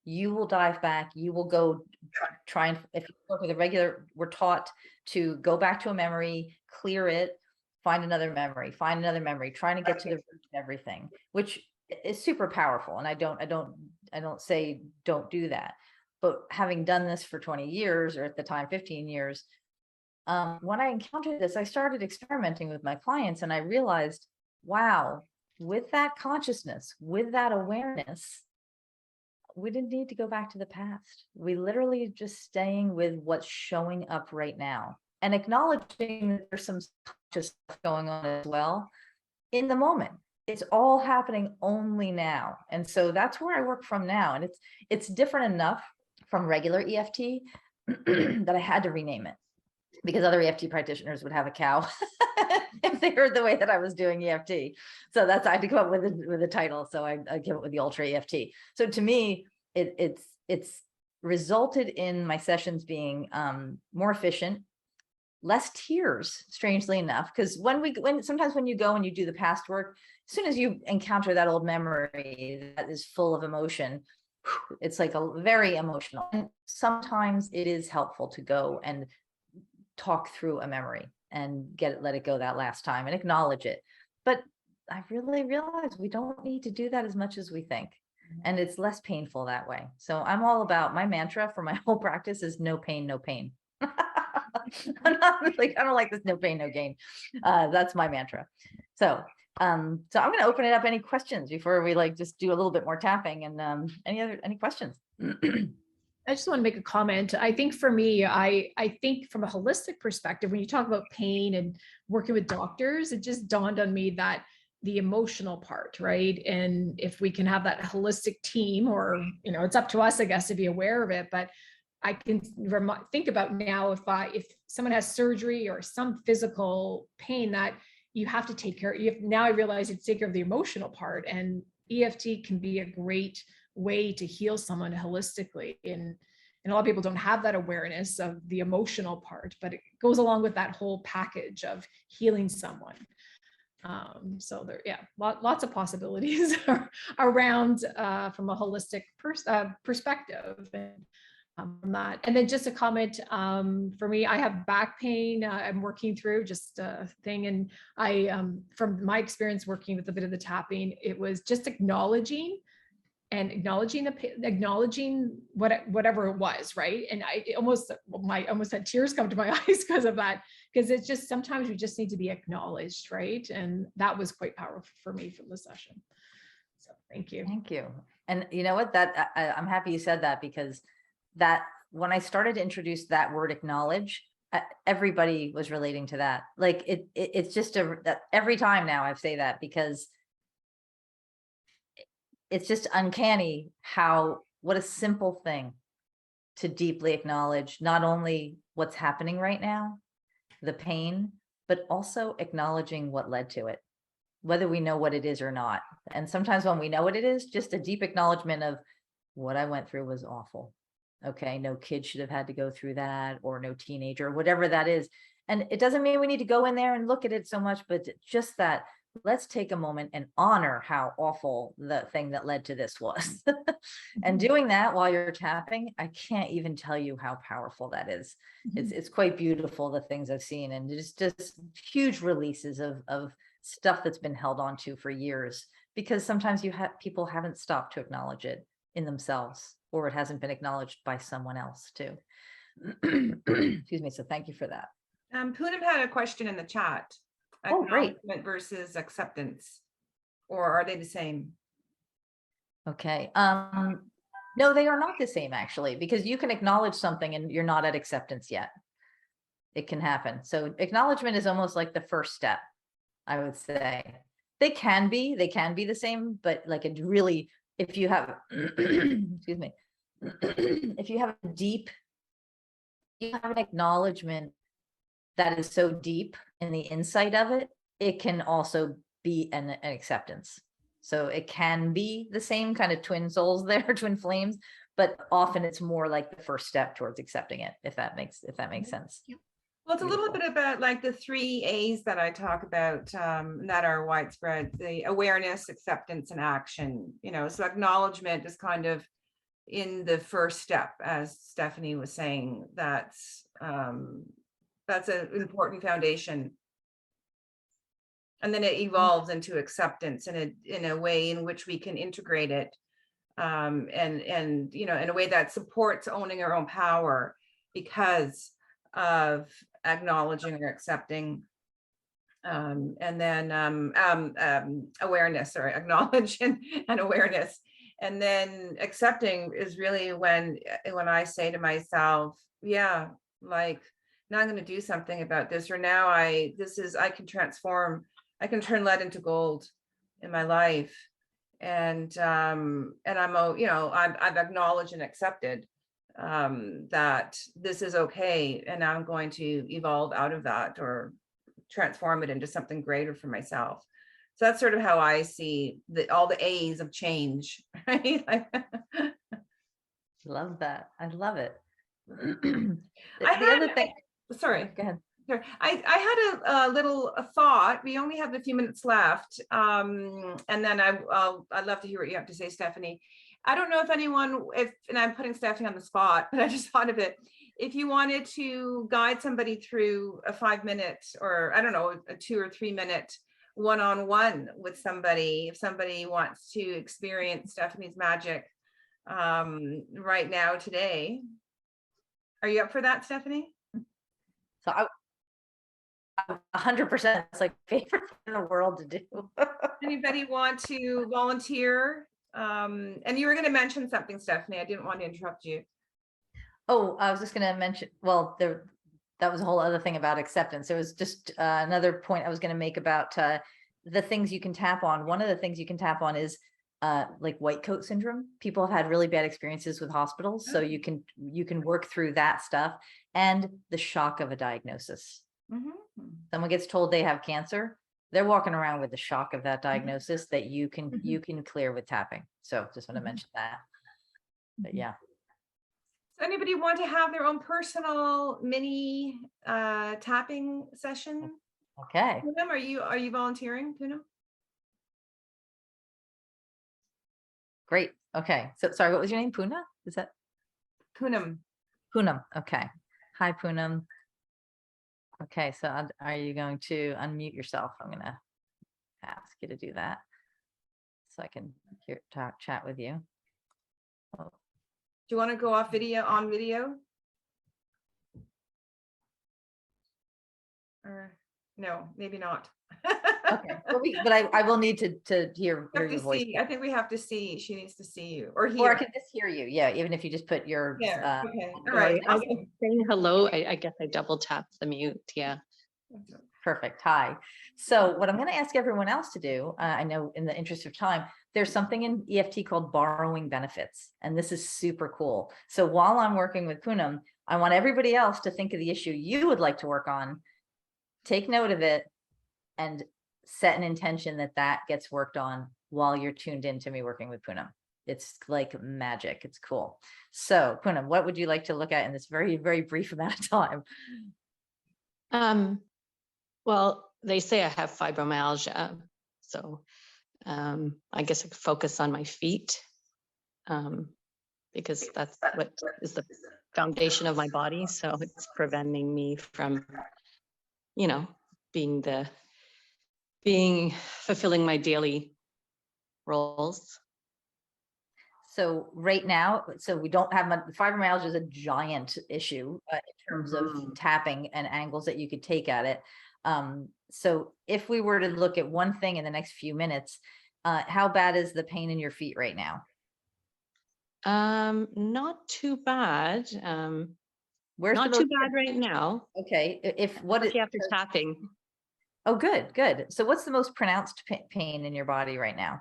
you will dive back, you will go try and, if you work with a regular, we're taught to go back to a memory, clear it, find another memory, trying to get to the root of everything, which is super powerful. And I don't say don't do that. But having done this for 20 years, or at the time, 15 years, when I encountered this, I started experimenting with my clients, and I realized, wow, with that consciousness, with that awareness, we didn't need to go back to the past. We literally just staying with what's showing up right now and acknowledging that there's some conscious stuff going on as well in the moment. It's all happening only now. And so that's where I work from now. And it's different enough from regular EFT that I had to rename it, because other EFT practitioners would have a cow if they heard the way that I was doing EFT. So I had to come up with a title. So I came up with the Ultra EFT. So to me, it's resulted in my sessions being more efficient, less tears, strangely enough, because sometimes when you go and you do the past work, as soon as you encounter that old memory that is full of emotion, it's like a very emotional. And sometimes it is helpful to go and talk through a memory and let it go that last time and acknowledge it. But I really realized we don't need to do that as much as we think. And it's less painful that way. So I'm all about, my mantra for my whole practice is no pain, no pain. I don't like this no pain, no gain. That's my mantra. So I'm going to open it up. Any questions before we just do a little bit more tapping, and any questions? I just want to make a comment. I think for me, I think from a holistic perspective, when you talk about pain and working with doctors, it just dawned on me that the emotional part, right? And if we can have that holistic team, or, it's up to us, I guess, to be aware of it. But I can think about now, if someone has surgery or some physical pain that you have to take care of, now I realize you take care of the emotional part, and EFT can be a great way to heal someone holistically. And a lot of people don't have that awareness of the emotional part, but it goes along with that whole package of healing someone. So there, lots of possibilities around from a holistic perspective. And that. And then just a comment, for me, I have back pain. I'm working through just a thing. And I, from my experience working with a bit of the tapping, it was just acknowledging whatever it was, right? And I almost had tears come to my eyes because of that, because it's just, sometimes we just need to be acknowledged, right? And that was quite powerful for me from the session. So thank you. Thank you. And you know what, I'm happy you said that, because that when I started to introduce that word acknowledge, everybody was relating to that. Like it's just every time now I say that, because it's just uncanny what a simple thing to deeply acknowledge, not only what's happening right now, the pain, but also acknowledging what led to it, whether we know what it is or not. And sometimes when we know what it is, just a deep acknowledgement of what I went through was awful. Okay, no kid should have had to go through that, or no teenager, whatever that is. And it doesn't mean we need to go in there and look at it so much, but just that, let's take a moment and honor how awful the thing that led to this was. And doing that while you're tapping, I can't even tell you how powerful that is. It's quite beautiful, the things I've seen, and just huge releases of stuff that's been held on to for years, because sometimes people haven't stopped to acknowledge it in themselves, or it hasn't been acknowledged by someone else too. Excuse me. So thank you for that. Poonam had a question in the chat. Oh, great. Acknowledgement versus acceptance, or are they the same? Okay. No, they are not the same, actually, because you can acknowledge something and you're not at acceptance yet. It can happen. So acknowledgement is almost like the first step, I would say. They can be the same, but like it really, if you have, excuse me, if you have you have an acknowledgement that is so deep in the insight of it, it can also be an acceptance. So it can be the same kind of twin souls there, twin flames, but often it's more like the first step towards accepting it, if that makes sense. Yep. Well, it's a little Beautiful. bit about like the 3 A's that I talk about that are widespread: the awareness, acceptance, and action. So acknowledgement is kind of in the first step, as Stephanie was saying. That's an important foundation. And then it evolves into acceptance in a way in which we can integrate it, and in a way that supports owning our own power because of acknowledging or accepting, and then awareness, or acknowledge and awareness. And then accepting is really when I say to myself, yeah, like, now I'm going to do something about this, or now I can transform, I can turn lead into gold in my life. And I'm I've acknowledged and accepted that this is okay, and I'm going to evolve out of that or transform it into something greater for myself. So that's sort of how I see all the A's of change, right? Love that. I love it. I The had, other thing, sorry, go ahead. sure. I had a little thought. We only have a few minutes left, and then I'd love to hear what you have to say, Stephanie. I don't know if anyone, and I'm putting Stephanie on the spot, but I just thought of it. If you wanted to guide somebody through a 5-minute, or I don't know, a 2 or 3 minute one-on-one with somebody, if somebody wants to experience Stephanie's magic right now today, are you up for that, Stephanie? So I 100%, it's like favorite thing in the world to do. Anybody want to volunteer? And you were going to mention something, Stephanie. I didn't want to interrupt you. Oh, I was just going to mention, well, that was a whole other thing about acceptance. It was just another point I was going to make about the things you can tap on. One of the things you can tap on is like white coat syndrome. People have had really bad experiences with hospitals. So you can work through that stuff, and the shock of a diagnosis. Mm-hmm. Someone gets told they have cancer, they're walking around with the shock of that diagnosis that you can clear with tapping. So just want to mention that. But yeah. Does anybody want to have their own personal mini tapping session? Okay. Poonam, are you volunteering, Poonam? Great. Okay. So sorry, what was your name? Poona? Is that Poonam. Poonam? Okay. Hi, Poonam. Okay. So are you going to unmute yourself? I'm going to ask you to do that so I can chat with you. Oh. Do you want to go off on video? Or no, maybe not. Okay. But I will need to hear your voice. I think we have to see. She needs to see you or hear. Or I can just hear you. Yeah. Even if you just put your. Yeah. Okay. All Sorry, right. I was saying hello. I guess I double tapped the mute. Yeah. Perfect. Hi. So what I'm going to ask everyone else to do, I know in the interest of time, there's something in EFT called borrowing benefits. And this is super cool. So while I'm working with Poonam, I want everybody else to think of the issue you would like to work on, take note of it, and set an intention that gets worked on while you're tuned into me working with Poonam. It's like magic. It's cool. So Poonam, what would you like to look at in this very, very brief amount of time? Well, they say I have fibromyalgia, so I guess I could focus on my feet, because that's what is the foundation of my body. So it's preventing me from, fulfilling my daily roles. So right now, so we don't have much, fibromyalgia is a giant issue in terms of tapping and angles that you could take at it. So if we were to look at one thing in the next few minutes, how bad is the pain in your feet right now? Not too bad. Where's not too bad right now. Okay. After tapping. Oh, good, good. So what's the most pronounced pain in your body right now?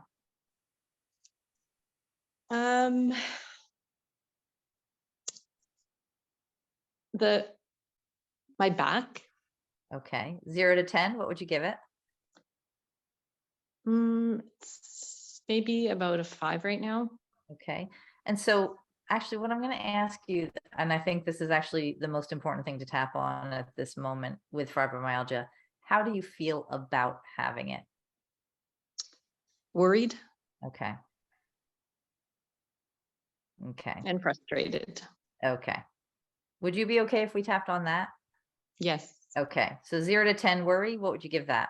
My back. Okay. 0 to 10, what would you give it? It's maybe about a 5 right now. Okay. And so actually, what I'm going to ask you, and I think this is actually the most important thing to tap on at this moment with fibromyalgia, how do you feel about having it? Worried Okay. Okay. and frustrated. Okay. Would you be okay if we tapped on that? Yes. Okay. So 0 to 10 worry, what would you give that?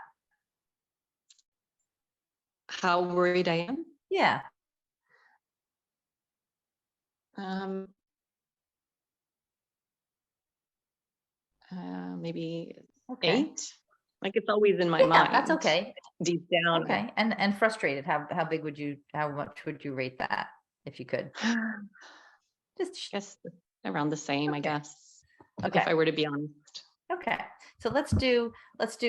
How worried I am? Yeah. Maybe Okay. 8. Like it's always in my Yeah, mind. that's okay. Deep down. Okay. And frustrated. How big would you, how much would you rate that if you could? Just Guess around the same, I Okay. guess. Okay. If I were to be honest. Okay. So let's do,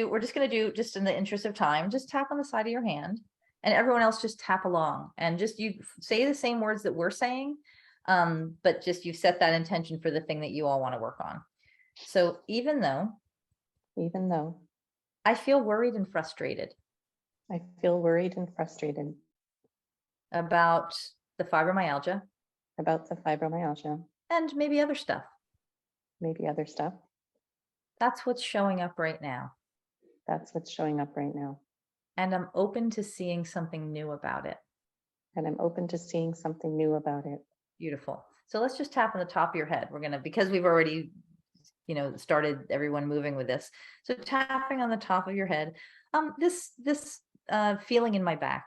we're just going to do, just in the interest of time, just tap on the side of your hand, and everyone else just tap along, and just you say the same words that we're saying. But just you set that intention for the thing that you all want to work on. So even though I feel worried and frustrated I feel worried and frustrated about the fibromyalgia about the fibromyalgia, and maybe other stuff, maybe other stuff. that's what's showing up right now. That's what's showing up right now. And I'm open to seeing something new about it. And I'm open to seeing something new about it. Beautiful. So let's just tap on the top of your head. We're going to, because we've already, started everyone moving with this. So tapping on the top of your head, this feeling in my back,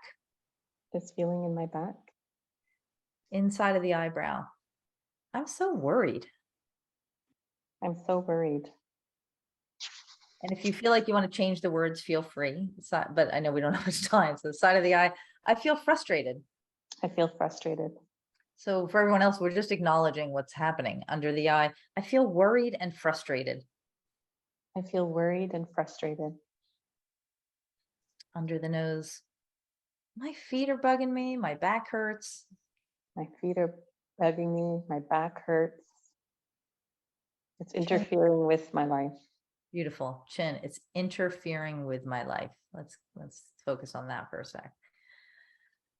This feeling in my back. inside of the eyebrow. I'm so worried. I'm so worried. And if you feel like you want to change the words, feel free. But I know we don't have much time. So the side of the eye, I feel frustrated. I feel frustrated. So for everyone else, we're just acknowledging what's happening under the eye. I feel worried and frustrated. I feel worried and frustrated. Under the nose, my feet are bugging me. My back hurts. My feet are bugging me. My back hurts. It's interfering with my life. Beautiful. Chin, it's interfering with my life. Let's focus on that for a sec.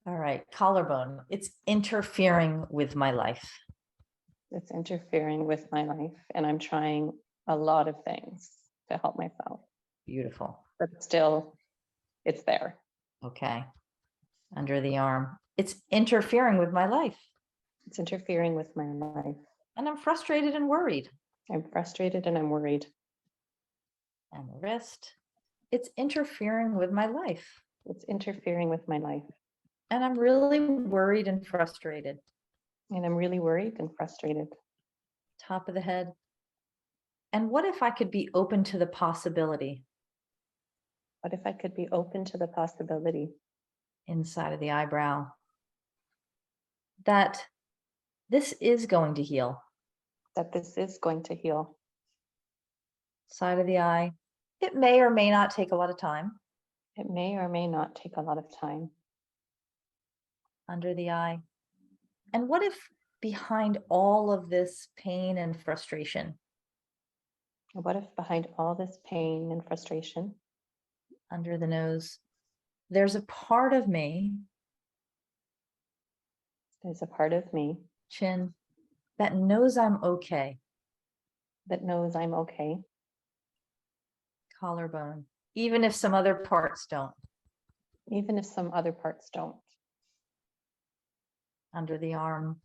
All right, collarbone, it's interfering with my life. It's interfering with my life. And I'm trying a lot of things to help myself. Beautiful. But still, it's there. Okay. Under the arm, it's interfering with my life. It's interfering with my life. And I'm frustrated and worried. I'm frustrated and I'm worried. And the wrist, it's interfering with my life. It's interfering with my life. And I'm really worried and frustrated. And I'm really worried and frustrated. Top of the head. And what if I could be open to the possibility? What if I could be open to the possibility? Inside of the eyebrow, that this is going to heal. That this is going to heal. Side of the eye, it may or may not take a lot of time. It may or may not take a lot of time. Under the eye. And what if behind all of this pain and frustration, What if behind all this pain and frustration, under the nose, there's a part of me, there's a part of me chin, that knows I'm okay. that knows I'm okay, Collarbone, even if some other parts don't. even if some other parts don't. Under the arm,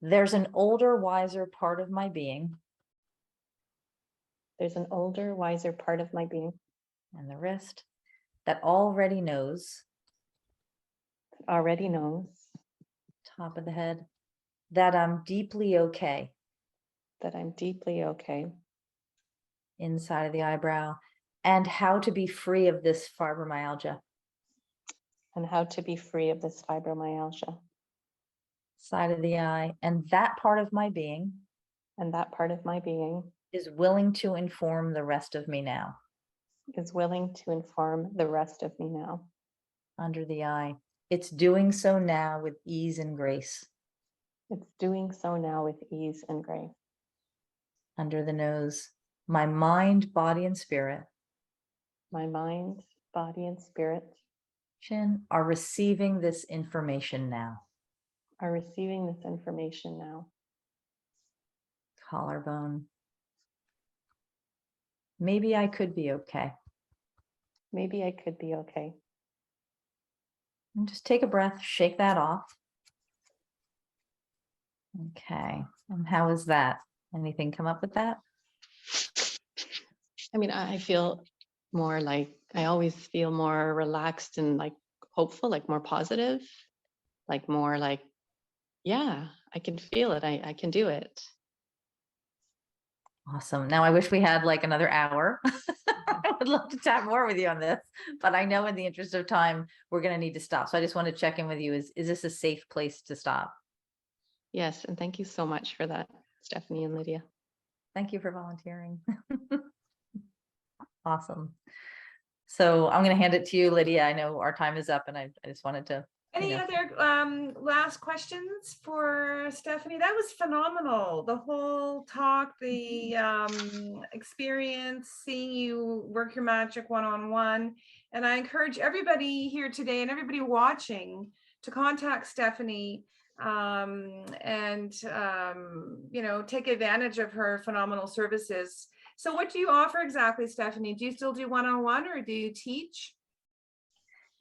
there's an older, wiser part of my being. There's an older, wiser part of my being And the wrist, that already knows. that already knows Top of the head, that I'm deeply okay. that I'm deeply okay. Inside of the eyebrow, and how to be free of this fibromyalgia. And how to be free of this fibromyalgia. Side of the eye, and that part of my being And that part of my being is willing to inform the rest of me now. is willing to inform the rest of me now. Under the eye, it's doing so now with ease and grace. It's doing so now with ease and grace. Under the nose, my mind, body, and spirit, My mind, body, and spirit chin, are receiving this information now. are receiving this information now. Collarbone. Maybe I could be okay. Maybe I could be okay. And just take a breath, shake that off. Okay. And how is that? Anything come up with that? I mean, I feel more like, I always feel more relaxed and like hopeful, like more positive, like more like, yeah, I can feel it. I can do it. Awesome. Now I wish we had like another hour. I would love to chat more with you on this, but I know in the interest of time, we're going to need to stop. So I just want to check in with you. Is this a safe place to stop? Yes. And thank you so much for that, Stephanie and Lydia. Thank you for volunteering. Awesome. So I'm going to hand it to you, Lydia. I know our time is up and I just wanted to. Any other last questions for Stephanie? That was phenomenal. The whole talk, the experience, seeing you work your magic one-on-one. And I encourage everybody here today and everybody watching to contact Stephanie and take advantage of her phenomenal services. So what do you offer exactly, Stephanie? Do you still do one-on-one or do you teach?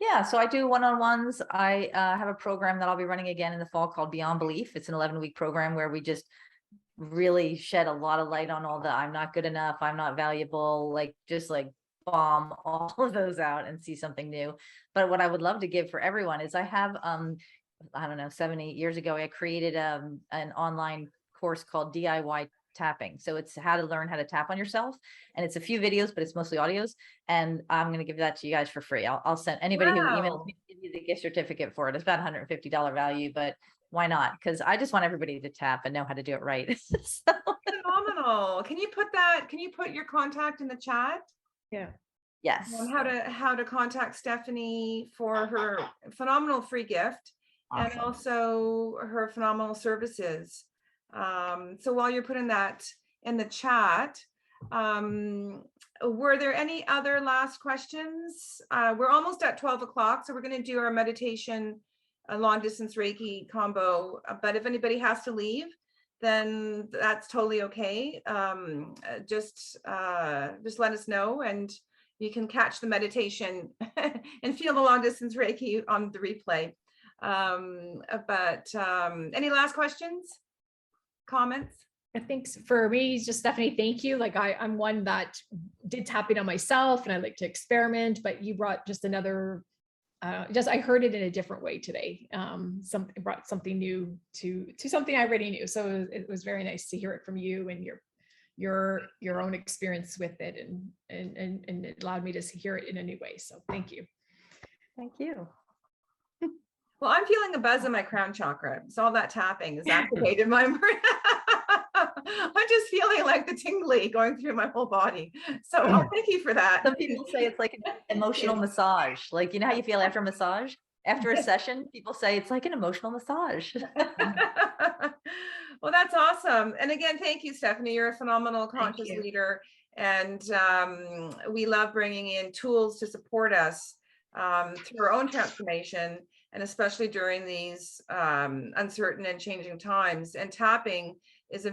Yeah, so I do one-on-ones. I have a program that I'll be running again in the fall called Beyond Belief. It's an 11-week program where we just really shed a lot of light on all the I'm not good enough, I'm not valuable, like just like bomb all of those out and see something new. But what I would love to give for everyone is I have, I don't know, 7-8 years ago, I created an online course called DIY tapping. So it's how to learn how to tap on yourself. And it's a few videos, but it's mostly audios. And I'm going to give that to you guys for free. I'll send anybody who emails me, give you the gift certificate for it. It's about $150 value, but why not? Because I just want everybody to tap and know how to do it right. So. Phenomenal. Can you put your contact in the chat? Yeah. Yes. How to contact Stephanie for her phenomenal free gift. Awesome. And also her phenomenal services. So while you're putting that in the chat, were there any other last questions? We're almost at 12 o'clock, so we're going to do our meditation, long distance Reiki combo. But if anybody has to leave, then that's totally okay. Just let us know, and you can catch the meditation and feel the long distance Reiki on the replay. Any last questions? Comments? I think for me, just Stephanie, thank you. Like I'm one that did tapping on myself and I like to experiment, but you brought just another, I heard it in a different way today. Brought something new to something I already knew. So it was very nice to hear it from you and your own experience with it. And it allowed me to hear it in a new way. So thank you. Thank you. Well, I'm feeling a buzz in my crown chakra. So all that tapping is activated my I'm just feeling like the tingly going through my whole body. So thank you for that. Some people say it's like an emotional massage. Like, you know how you feel after a massage? After a session, people say it's like an emotional massage. Well, that's awesome. And again, thank you, Stephanie. You're a phenomenal conscious leader. And we love bringing in tools to support us through our own transformation, and especially during these uncertain and changing times. And tapping is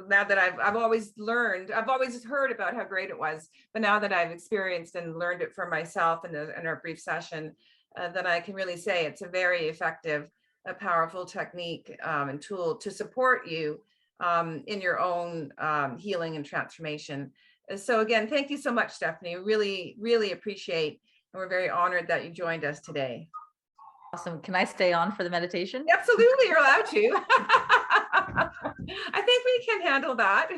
now that I've always learned, I've always heard about how great it was, but now that I've experienced and learned it for myself in our brief session, then I can really say it's a very effective, a powerful technique and tool to support you in your own healing and transformation. So again, thank you so much, Stephanie. Really, really appreciate, and we're very honored that you joined us today. Awesome. Can I stay on for the meditation? Absolutely, you're allowed to. I think we can handle that.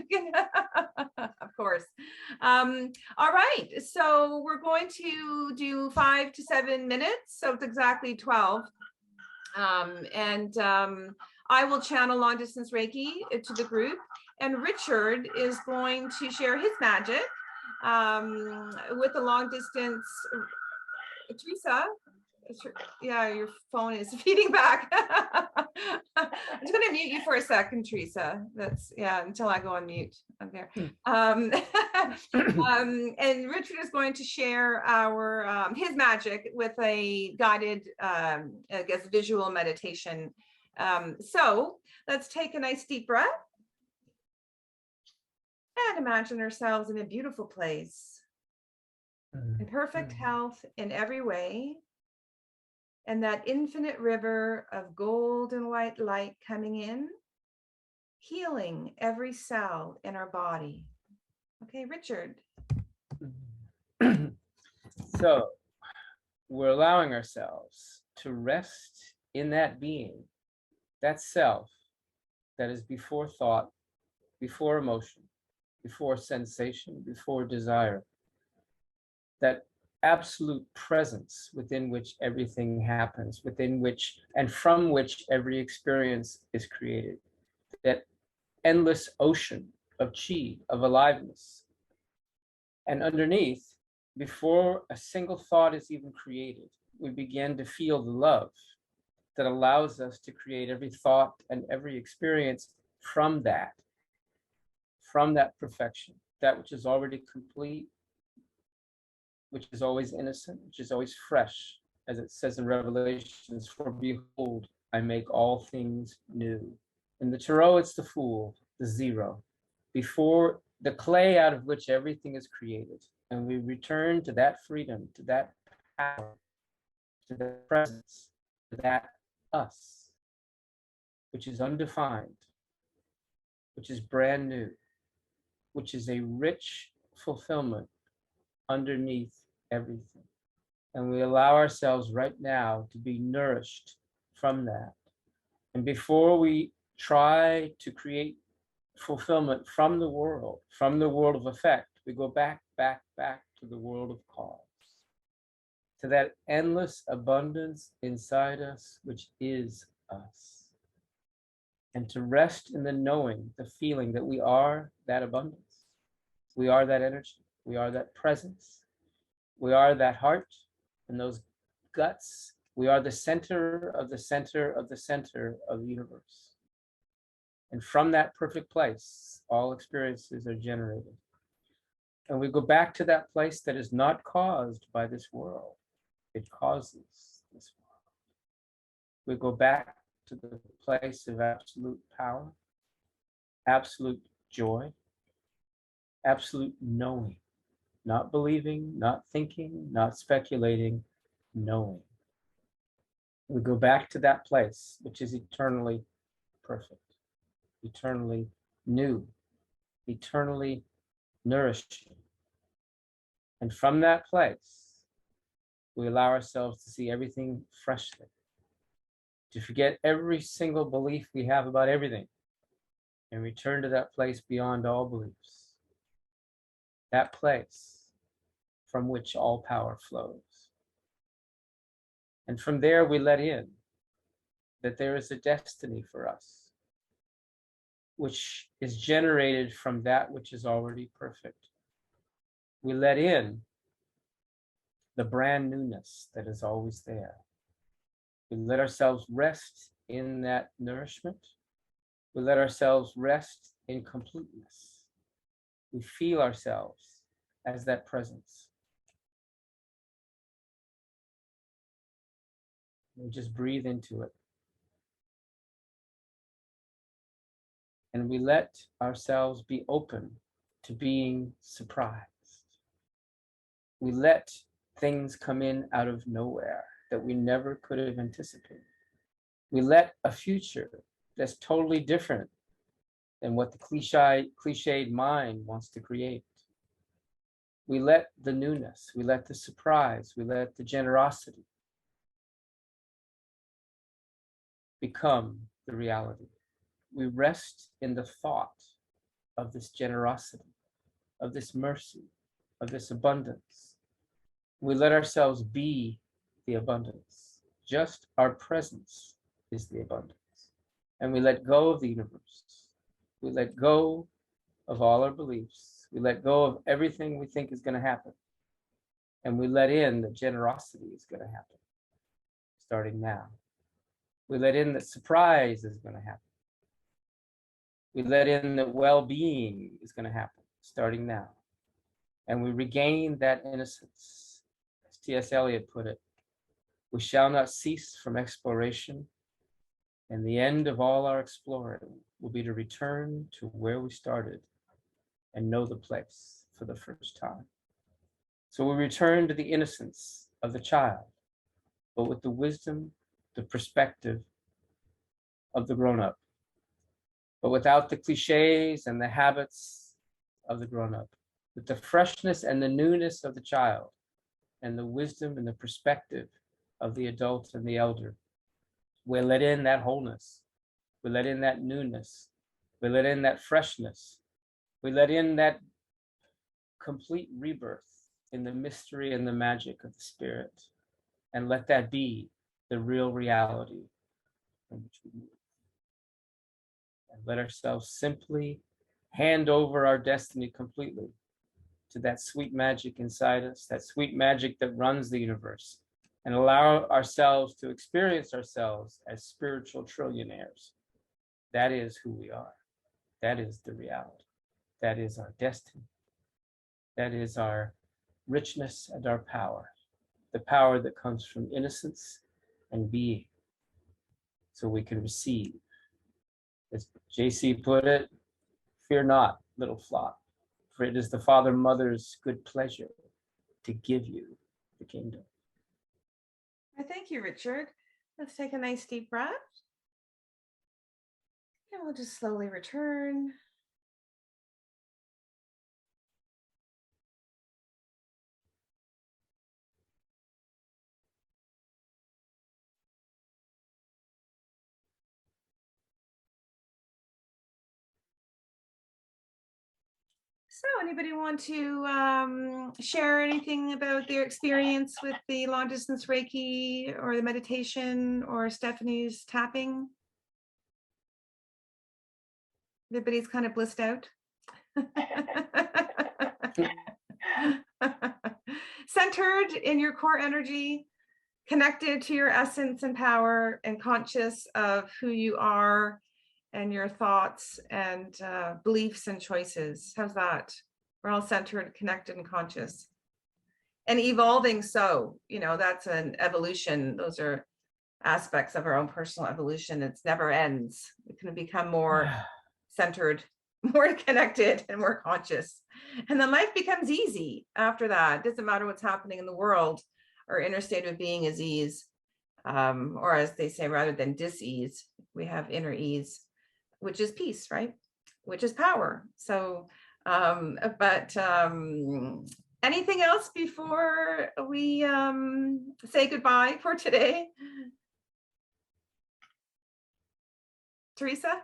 Of course. All right. So we're going to do 5 to 7 minutes. So it's exactly 12. I will channel long distance Reiki to the group. And Richard is going to share his magic with the long distance. Teresa. Yeah, your phone is feeding back. I'm just going to mute you for a second, Teresa. That's until I go on mute. Okay. And Richard is going to share his magic with a guided, I guess, visual meditation So let's take a nice deep breath and imagine ourselves in a beautiful place, in perfect health in every way, and that infinite river of gold and white light coming in, healing every cell in our body. Okay, Richard. So we're allowing ourselves to rest in that being, that self that is before thought, before emotion, before sensation, before desire, that absolute presence within which everything happens, within which and from which every experience is created, that endless ocean of chi, of aliveness. And underneath, before a single thought is even created, we begin to feel the love that allows us to create every thought and every experience from that perfection, that which is already complete, which is always innocent, which is always fresh, as it says in Revelations, for behold, I make all things new. In the Tarot, it's the Fool, the zero, before the clay out of which everything is created. And we return to that freedom, to that power, to that presence, to that us, which is undefined, which is brand new, which is a rich fulfillment underneath everything. And we allow ourselves right now to be nourished from that. And before we try to create fulfillment from the world of effect, we go back to the world of cause, to that endless abundance inside us, which is us. And to rest in the knowing, the feeling that we are that abundance. We are that energy. We are that presence. We are that heart and those guts. We are the center of the center of the center of the universe. And from that perfect place, all experiences are generated. And we go back to that place that is not caused by this world. It causes this world. We go back to the place of absolute power, absolute joy, absolute knowing, not believing, not thinking, not speculating, knowing. We go back to that place, which is eternally perfect, eternally new, eternally nourishing. And from that place, we allow ourselves to see everything freshly, to forget every single belief we have about everything, and return to that place beyond all beliefs, that place from which all power flows. And from there, we let in that there is a destiny for us, which is generated from that which is already perfect. We let in the brand newness that is always there. We let ourselves rest in that nourishment. We let ourselves rest in completeness. We feel ourselves as that presence. We just breathe into it. And we let ourselves be open to being surprised. We let things come in out of nowhere that we never could have anticipated. We let a future that's totally different than what the cliched mind wants to create. We let the newness, we let the surprise, we let the generosity become the reality. We rest in the thought of this generosity, of this mercy, of this abundance. We let ourselves be the abundance. Just our presence is the abundance. And we let go of the universe. We let go of all our beliefs. We let go of everything we think is going to happen. And we let in that generosity is going to happen, starting now. We let in that surprise is going to happen. We let in that well-being is going to happen, starting now. And we regain that innocence. As T.S. Eliot put it, we shall not cease from exploration, And the end of all our exploring will be to return to where we started and know the place for the first time. So we return to the innocence of the child, but with the wisdom, the perspective of the grown-up, but without the cliches and the habits of the grown-up, with the freshness and the newness of the child, and the wisdom and the perspective of the adult and the elder. We let in that wholeness. We let in that newness. We let in that freshness. We let in that complete rebirth in the mystery and the magic of the spirit, and let that be the real reality from which we move. And let ourselves simply hand over our destiny completely to that sweet magic inside us, that sweet magic that runs the universe, and allow ourselves to experience ourselves as spiritual trillionaires. That is who we are. That is the reality. That is our destiny. That is our richness and our power, the power that comes from innocence and being, so we can receive. As JC put it, fear not, little flock, for it is the Father Mother's good pleasure to give you the kingdom. Thank you, Richard. Let's take a nice deep breath. And we'll just slowly return. So anybody want to share anything about their experience with the long distance Reiki or the meditation or Stephanie's tapping? Everybody's kind of blissed out. Centered in your core energy, connected to your essence and power, and conscious of who you are and your thoughts and beliefs and choices. How's that? We're all centered, connected, and conscious. And evolving, so, you know, that's an evolution. Those are aspects of our own personal evolution. It never ends. We can become more centered, more connected, and more conscious. And then life becomes easy after that. It doesn't matter what's happening in the world. Our inner state of being is ease. Or as they say, rather than dis-ease, we have inner ease, which is peace, right? Which is power. So, anything else before we say goodbye for today? Teresa?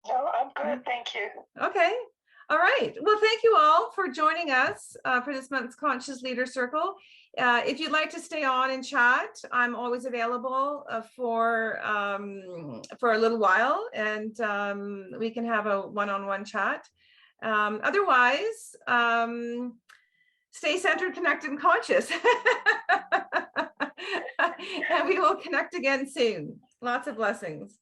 No, I'm good, thank you. Okay. All right. Well, thank you all for joining us for this month's Conscious Leader Circle. If you'd like to stay on and chat, I'm always available for a little while, and we can have a one-on-one chat. Otherwise, stay centered, connected, and conscious. And we will connect again soon. Lots of blessings.